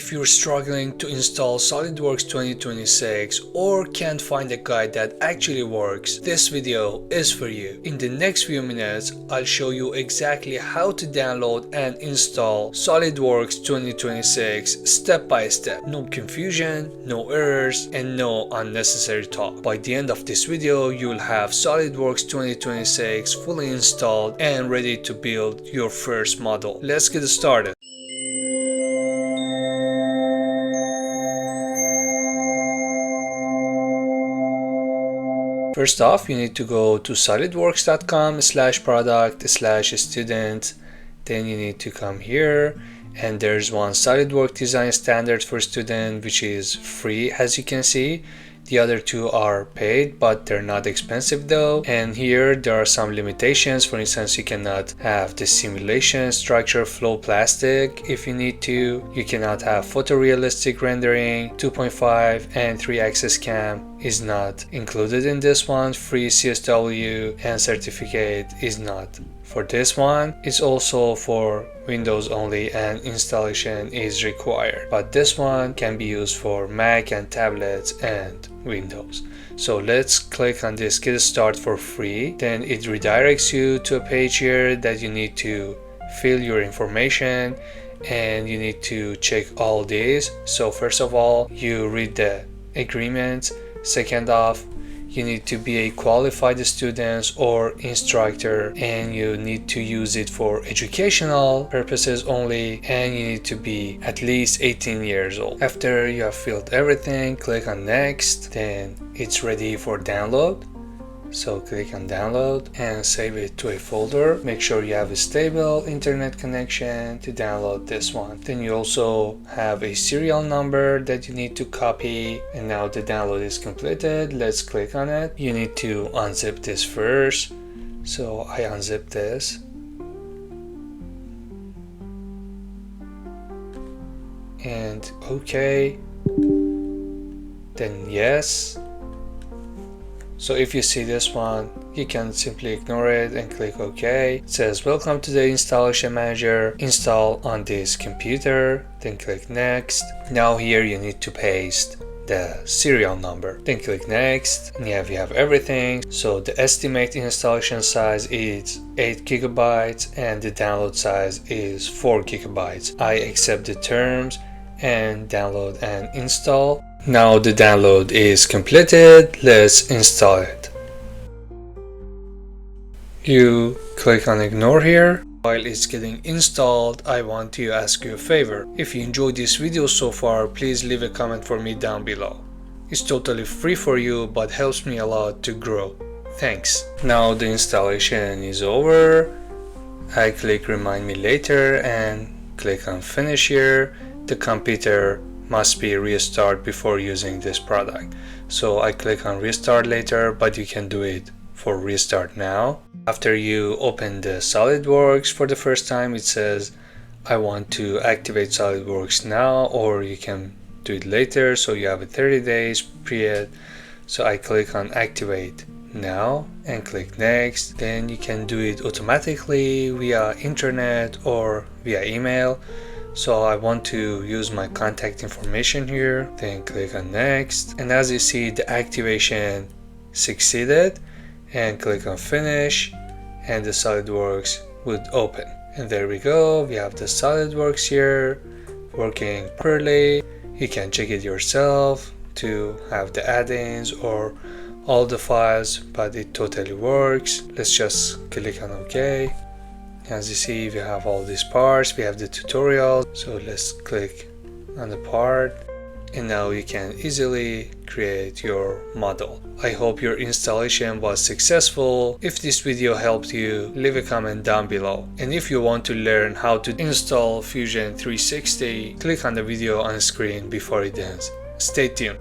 if you're struggling to install SOLIDWORKS 2026 or can't find a guide that actually works, this video is for you. In the next few minutes, I'll show you exactly how to download and install SOLIDWORKS 2026 step by step. No confusion, no errors, and no unnecessary talk. By the end of this video, you'll have SOLIDWORKS 2026 fully installed and ready to build your first model. Let's get started. First off, you need to go to solidworks.com/product/student. Then you need to come here, and there's one SolidWorks design standard for student, which is free, as you can see. The other two are paid, but they're not expensive though. And here there are some limitations. For instance, you cannot have the simulation structure flow plastic if you need to. You cannot have photorealistic rendering. 2.5 and 3-axis cam is not included in this one. Free CSW and certificate is not for this one. It's also for Windows only and installation is required, but this one can be used for Mac and tablets and Windows. So let's click on this get start for free. Then it redirects you to a page here that you need to fill your information and you need to check all these. So first of all, you read the agreement. Second off, you need to be a qualified student or instructor, and you need to use it for educational purposes only, and you need to be at least 18 years old. After you have filled everything, click on next. Then it's ready for download. So click on download and save it to a folder. Make sure you have a stable internet connection to download this one. Then you also have a serial number that you need to copy. And now the download is completed. Let's click on it. You need to unzip this first. So I unzip this. And okay. Then yes. So if you see this one, you can simply ignore it and click OK. It says welcome to the installation manager, install on this computer, then click next. Now here you need to paste the serial number, then click next, and yeah, we have everything. So the estimate installation size is 8 GB and the download size is 4 GB. I accept the terms and download and install. Now the download is completed. Let's install it. You click on ignore here. While it's getting installed, I want to ask you a favor. If you enjoyed this video so far, please leave a comment for me down below. It's totally free for you, but helps me a lot to grow. Thanks. Now the installation is over. I click remind me later and click on finish here. The computer must be restart before using this product. So I click on restart later, but you can do it for restart now. After you open the SolidWorks for the first time, it says I want to activate SolidWorks now, or you can do it later. So you have a 30 days period. So I click on activate now and click next. Then you can do it automatically via internet or via email. So I want to use my contact information here, then click on next. And as you see, the activation succeeded, and click on finish and the SolidWorks would open. And there we go, we have the SolidWorks here working properly. You can check it yourself to have the add-ins or all the files, but it totally works. Let's just click on OK. As you see, we have all these parts, we have the tutorial. So let's click on the part, and now you can easily create your model. I hope your installation was successful. If this video helped you, leave a comment down below. And if you want to learn how to install Fusion 360, click on the video on screen before it ends. Stay tuned.